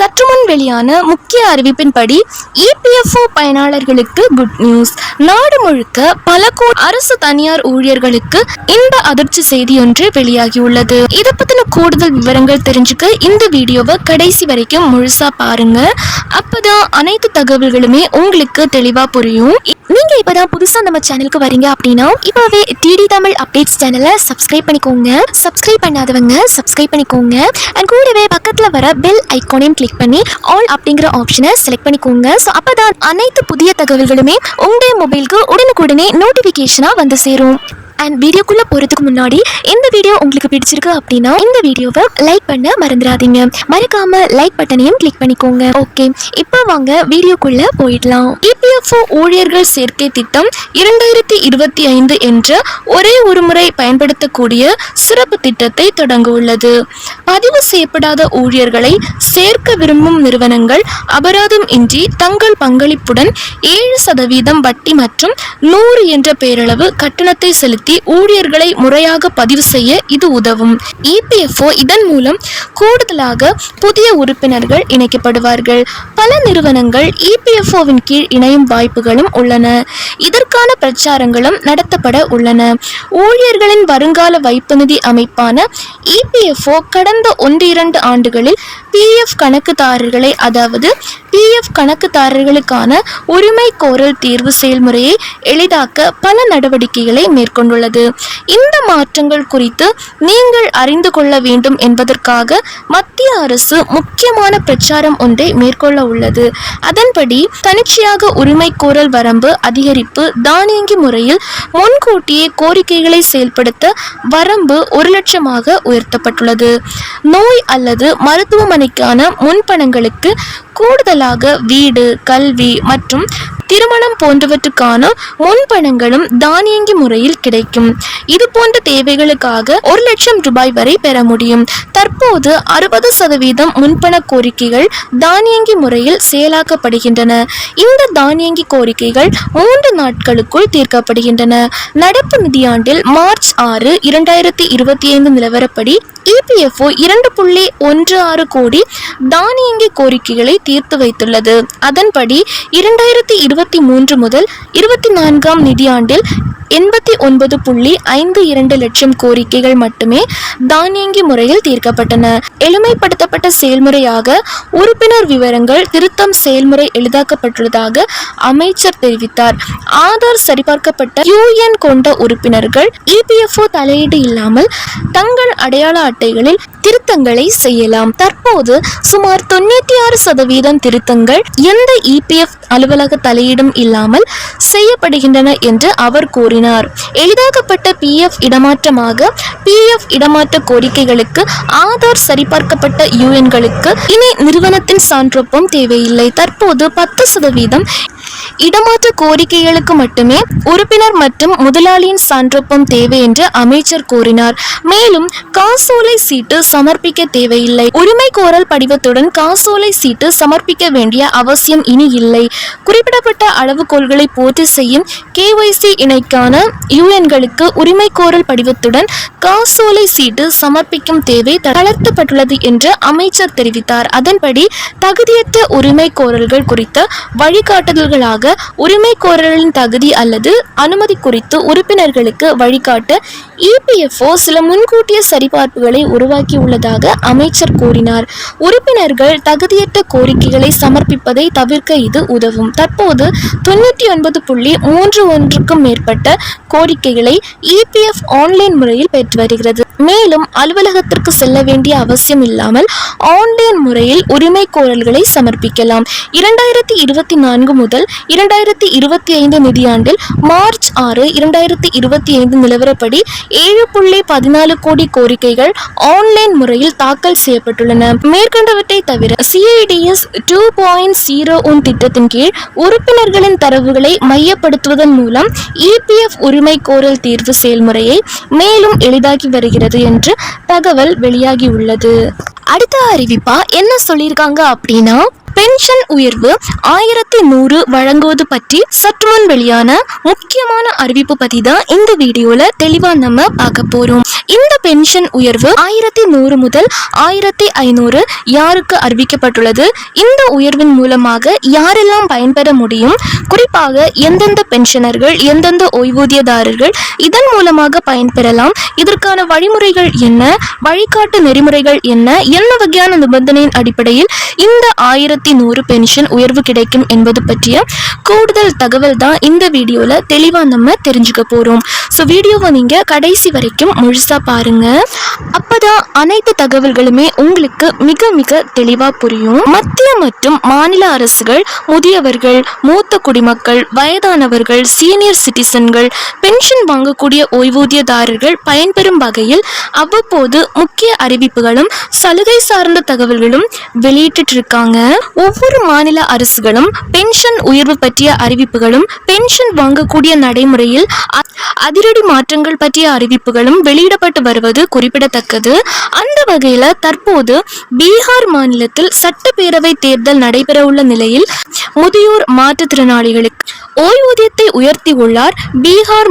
சற்று முன் வெளியான முக்கிய அறிவிப்பின்படி இபிஎஃப்ஓ பயனாளர்களுக்கு குட் நியூஸ். நாடு முழுக்க பல கோடி அரசு தனியார் ஊழியர்களுக்கு இந்த அதிர்ச்சி செய்தி ஒன்று வெளியாகியுள்ளது. இதை பத்தின கூடுதல் விவரங்கள் தெரிஞ்சுக்க இந்த வீடியோவை கடைசி வரைக்கும் முழுசா பாருங்க. அப்பதான் அனைத்து தகவல்களுமே உங்களுக்கு தெளிவா புரியும். நீங்க இப்பதான் புதுசா நம்ம சேனலுக்கு வரீங்க அப்படின்னா இப்பவே டிடி தமிழ் அப்டேட்ஸ் சேனலை சப்ஸ்கிரைப் பண்ணிக்கோங்க. சப்ஸ்கிரைப் பண்ணாதவங்க சப்ஸ்கிரைப் பண்ணிக்கோங்க. அண்ட் கூடவே பக்கத்துல வர பெல் ஐகானையும் கிளிக் பண்ணி ஆல் அப்படிங்கிற ஆப்ஷனை செலக்ட் பண்ணிக்கோங்க. ஸோ அப்பதான் அனைத்து புதிய தகவல்களுமே உங்களுடைய மொபைலுக்கு உடனுக்குடனே நோட்டிபிகேஷனா வந்து சேரும். அண்ட் வீடியோக்குள்ள போறதுக்கு முன்னாடி இந்த வீடியோ உங்களுக்கு பிடிச்சிருக்கு அப்படின்னா இந்த வீடியோவை லைக் பண்ண மறந்துடாதீங்க. மறக்காம லைக் பட்டனையும் கிளிக் பண்ணிக்கோங்க. ஓகே, இப்போ வாங்க வீடியோக்குள்ள போயிடலாம். இபிஎஃப்ஓ ஊழியர்கள் சேர்க்கை திட்டம் 2025 என்ற ஒரே ஒரு முறை பயன்படுத்தக்கூடிய சிறப்பு திட்டத்தை தொடங்க உள்ளது. பதிவு செய்யப்படாத ஊழியர்களை சேர்க்க விரும்பும் நிறுவனங்கள் அபராதம் இன்றி தங்கள் பங்களிப்புடன் 7% வட்டி மற்றும் 100 என்ற பேரளவு கட்டணத்தை செலுத்தி ஊழியர்களை முறையாக பதிவு செய்ய இது உதவும். இபிஎஃப்ஓ இதன் மூலம் கூடுதலாக புதிய உறுப்பினர்கள் இணைக்கப்படுவார்கள். பல நிறுவனங்கள் இபிஎஃப்ஓவின் கீழ் இணையும் வாய்ப்புகளும் உள்ளன. இதற்கான பிரச்சாரங்களும் நடத்தப்பட உள்ளன. ஊழியர்களின் வருங்கால வைப்பு நிதி அமைப்பான இபிஎஃப்ஓ கடந்த 1-2 ஆண்டுகளில் பிஎஃப் கணக்குதாரர்களை அதாவது பிஎஃப் கணக்குதாரர்களுக்கான உரிமை கோரல் தீர்வு செயல்முறையை எளிதாக்க பல நடவடிக்கைகளை மேற்கொண்டுள்ளது. இந்த மாற்றங்கள் குறித்து நீங்கள் அறிந்து கொள்ள வேண்டும் என்பதற்காக மத்திய அரசு முக்கியமான பிரச்சாரம் ஒன்றை மேற்கொள்ள உள்ளது. அதன்படி தனிச்சையாக உரிமை கோரல் வரம்பு அதிகரிப்பு தானியங்கி முறையில் முன்கூட்டியே கோரிக்கைகளை செயல்படுத்த வரம்பு 1 லட்சமாக உயர்த்தப்பட்டுள்ளது. நோய் அல்லது மருத்துவமனைக்கான முன்பணங்களுக்கு கூடுதலாக வீடு, கல்வி மற்றும் திருமணம் போன்றவற்றுக்கான முன்பணங்களும் தானியங்கி முறையில் கிடைக்கும். இது போன்ற தேவைகளுக்காக 1 லட்சம் ரூபாய் வரை பெற முடியும். தற்போது 60% முன்பண கோரிக்கைகள் தானியங்கி முறையில் செயலாக்கப்படுகின்றன. இந்த தானியங்கி கோரிக்கைகள் 3 நாட்களுக்குள் தீர்க்கப்படுகின்றன. நடப்பு நிதியாண்டில் மார்ச் 6, 2025 நிலவரப்படி இபிஎஃப்ஓ 2.16 கோடி தானியங்கி கோரிக்கைகளை தீர்த்து வைத்துள்ளது. அதன்படி 2023 முதல் 24ஆம் நிதியாண்டில் 89.52 லட்சம் கோரிக்கைகள் மட்டுமே தானியங்கி முறையில் தீர்க்கப்பட்டன. எளிமைப்படுத்தப்பட்ட செயல்முறையாக உறுப்பினர் விவரங்கள் திருத்தம் செயல்முறை எளிதாக்கப்பட்டுள்ளதாக அமைச்சர் தெரிவித்தார். ஆதார் சரிபார்க்கப்பட்ட யூஎன் கொண்ட உறுப்பினர்கள் இபிஎஃப்ஓ தலையீடு இல்லாமல் தங்கள் அடையாள அட்டைகளில் திருத்தங்களை செய்யலாம். தற்போது சுமார் 96% திருத்தங்கள் எந்த இபிஎஃப் அலுவலக தலையீடும் இல்லாமல் செய்யப்படுகின்றன என்று அவர் கூறினார். எளிதாக்கப்பட்ட பிஎஃப் இடமாற்றமாக பிஎஃப் இடமாற்ற கோரிக்கைகளுக்கு ஆதார் சரிபார்க்கப்பட்ட யூஎன்களுக்கு இனி நிறுவனத்தின் சான்றொப்பம் தேவையில்லை. தற்போது 10% இடமாற்ற கோரிக்கைகளுக்கு மட்டுமே உறுப்பினர் மற்றும் முதலாளியின் சான்றொப்பம் தேவை என்று அமைச்சர் கூறினார். மேலும் காசோலை சீட்டு சமர்ப்பிக்க தேவையில்லை. உரிமை கோரல் படிவத்துடன் காசோலை சீட்டு சமர்ப்பிக்க வேண்டிய அவசியம் இனி இல்லை. குறிப்பிடப்பட்ட அளவுகோல்களை பூர்த்தி செய்யும் கேஒய்சி இணைக்கான யூஎன்களுக்கு உரிமை கோரல் படிவத்துடன் காசோலை சீட்டு சமர்ப்பிக்கும் தேவை தளர்த்தப்பட்டுள்ளது என்று அமைச்சர் தெரிவித்தார். அதன்படி தகுதியற்ற உரிமை கோரல்கள் குறித்த வழிகாட்டுதல்களாக உரிமை கோரலின் தகுதி அல்லது அனுமதி குறித்து உறுப்பினர்களுக்கு வழிகாட்ட இபிஎஃப்ஓ சில முன்கூட்டிய சரிபார்ப்புகளை உருவாக்கியுள்ளதாக அமைச்சர் கூறினார். உறுப்பினர்கள் தகுதியற்ற கோரிக்கைகளை சமர்ப்பிப்பதை தவிர்க்க இது உதவும். தற்போது 99.31க்கும் மேற்பட்ட கோரிக்கைகளை இபிஎஃப் ஆன்லைன் முறையில் பெற்று வருகிறது. மேலும் அலுவலகத்திற்கு செல்ல வேண்டிய அவசியம் இல்லாமல் ஆன்லைன் முறையில் உரிமை கோரல்களை சமர்ப்பிக்கலாம். 2024 முதல் 2025 நிதியாண்டில் மார்ச் 6, 2025 நிலவரப்படி 7.14 கோடி கோரிக்கைகள் ஆன்லைன் முறையில் தாக்கல் செய்யப்பட்டுள்ளன. மேற்கண்டவற்றை தவிர சிஐடிஎஸ் 2.01 திட்டத்தின் கீழ் உறுப்பினர்களின் தரவுகளை மையப்படுத்துவதன் மூலம் இபிஎஃப் உரிமை கோரல் தீர்வு செயல்முறையை மேலும் எளிதாக்கி வருகிறது என்று தகவல் வெளியாகியுள்ளது. அடுத்த அறிவிப்பா என்ன சொல்லியிருக்காங்க அப்படின்னா, பென்ஷன் உயர்வு 1100 வழங்குவது பற்றி சற்று முன் வெளியான முக்கியமான அறிவிப்பு பத்தி தான் இந்த வீடியோல தெளிவா நம்ம பார்க்க போறோம். இந்த பென்ஷன் உயர்வு 1100 முதல் 1500 யாருக்கு அறிவிக்கப்பட்டுள்ளது, இந்த உயர்வின் மூலமாக யாரெல்லாம் பயன்பெற முடியும், குறிப்பாக எந்தெந்த பென்ஷனர்கள் எந்தெந்த ஓய்வூதியதாரர்கள் இதன் மூலமாக பயன்பெறலாம், இதற்கான வழிமுறைகள் என்ன, வழிகாட்டு நெறிமுறைகள் என்ன வகையான நிபந்தனையின் அடிப்படையில் இந்த 1100 பென்ஷன் உயர்வு கிடைக்கும் என்பது பற்றிய கூடுதல் தகவல் தான் இந்த வீடியோல தெளிவா நம்ம தெரிஞ்சுக்க போறோம். ஸோ வீடியோவை நீங்க கடைசி வரைக்கும் முழுசா பாருங்க. அப்பதான் அனைத்து தகவல்களுமே உங்களுக்கு மிக மிக தெளிவா புரியும். மத்திய மற்றும் மாநில அரசுகள் முதியவர்கள், மூத்த குடிமக்கள், வயதானவர்கள், சீனியர் சிட்டிசன்கள், பென்ஷன் வாங்கக்கூடிய ஓய்வூதியதாரர்கள் பயன்பெறும் வகையில் அவ்வப்போது முக்கிய அறிவிப்புகளும் சலுகை சார்ந்த தகவல்களும் வெளியிட்டு இருக்காங்க. ஒவ்வொரு மாநில அரசுகளும் பென்ஷன் உயர்வு பற்றிய அறிவிப்புகளும் பென்ஷன் வாங்கக்கூடிய நடைமுறையில் அதிரடி மாற்றங்கள் பற்றிய அறிவிப்புகளும் வெளியிடப்பட்டு வருவது குறிப்பிடத்தக்கது. அந்த வகையில தற்போது பீகார் மாநிலத்தில் சட்டப்பேரவை தேர்தல் நடைபெற உள்ள நிலையில் முதியோர் மாற்றுத்திறனாளிகளுக்கு ஓய்வூதியத்தை உயர்த்தி உள்ளார் பீகார்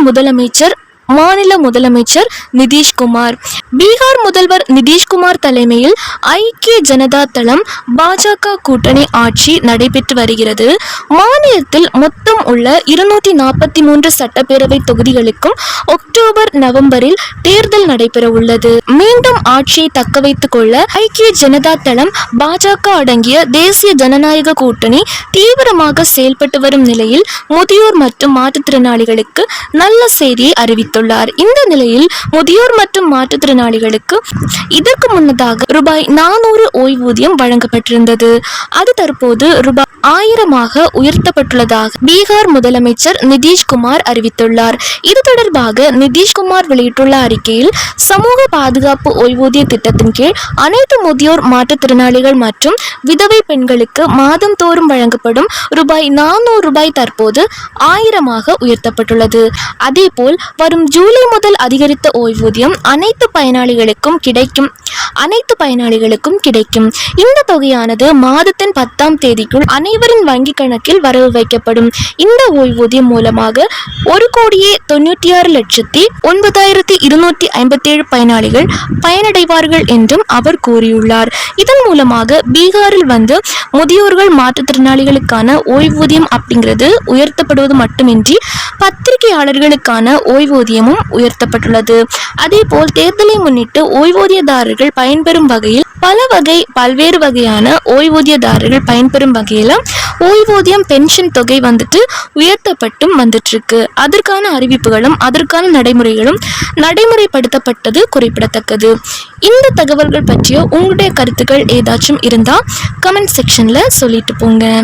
மாநில முதலமைச்சர் நிதிஷ்குமார். பீகார் முதல்வர் நிதிஷ்குமார் தலைமையில் ஐக்கிய ஜனதா தளம் பாஜக கூட்டணி ஆட்சி நடைபெற்று வருகிறது. மாநிலத்தில் மொத்தம் உள்ள 243 சட்டப்பேரவை தொகுதிகளுக்கும் அக்டோபர் நவம்பரில் தேர்தல் நடைபெற உள்ளது. மீண்டும் ஆட்சியை தக்க வைத்துக் கொள்ள ஐக்கிய ஜனதா தளம் பாஜக அடங்கிய தேசிய ஜனநாயக கூட்டணி தீவிரமாக செயல்பட்டு வரும் நிலையில் முதியோர் மற்றும் மாற்றுத்திறனாளிகளுக்கு நல்ல செய்தியை அறிவித்துள்ளார். இந்த நிலையில் முதியோர் மற்றும் மாற்றுத்திறனாளிகளுக்கு இதற்கு முன்னதாக ரூபாய் 400 ஓய்வூதியம் வழங்கப்பட்டிருந்தது. அது தற்போது ரூபாய் 1000 உயர்த்தப்பட்டுள்ளதாக பீகார் முதலமைச்சர் நிதிஷ்குமார் அறிவித்துள்ளார். இது தொடர்பாக நிதிஷ்குமார் வெளியிட்டுள்ள அறிக்கையில், சமூக பாதுகாப்பு ஓய்வூதிய திட்டத்தின் கீழ் அனைத்து முதியோர் மாற்றுத்திறனாளிகள் மற்றும் விதவை பெண்களுக்கு மாதம் தோறும் வழங்கப்படும் ரூபாய் 400 தற்போது 1000 உயர்த்தப்பட்டுள்ளது. அதேபோல் வரும் ஜூலை முதல் அதிகரித்த ஓய்வூதியம் அனைத்து பயனாளிகளுக்கும் கிடைக்கும். இந்த தொகையானது மாதத்தின் 10ஆம் தேதிக்குள் அனைவரின் வங்கி கணக்கில் வரவு வைக்கப்படும். இந்த ஓய்வூதியம் மூலமாக 1,96,09,257 பயனாளிகள் பயனடைவார்கள் என்றும் அவர் கூறியுள்ளார். இதன் மூலமாக பீகாரில் வந்து முதியோர்கள் மாற்றுத்திறனாளிகளுக்கான ஓய்வூதியம் அப்படிங்கிறது உயர்த்தப்படுவது மட்டுமின்றி பத்திரிகையாளர்களுக்கான ஓய்வூதியமும் உயர்த்தப்பட்டுள்ளது. அதேபோல் தேர்தலை முன்னிட்டு ஓய்வூதியதாரர்கள் பயன்பெறும் வகையில் பல்வேறு வகையான ஓய்வூதியதாரர்கள் பயன்பெறும் வகையில ஓய்வூதியம் பென்ஷன் தொகை உயர்த்தப்பட்டும் வந்துட்டு இருக்கு. அதற்கான அறிவிப்புகளும் அதற்கான நடைமுறைகளும் நடைமுறைப்படுத்தப்பட்டது குறிப்பிடத்தக்கது. இந்த தகவல்கள் பற்றிய உங்களுடைய கருத்துக்கள் ஏதாச்சும் இருந்தா கமெண்ட் செக்ஷன்ல சொல்லிட்டு போங்க.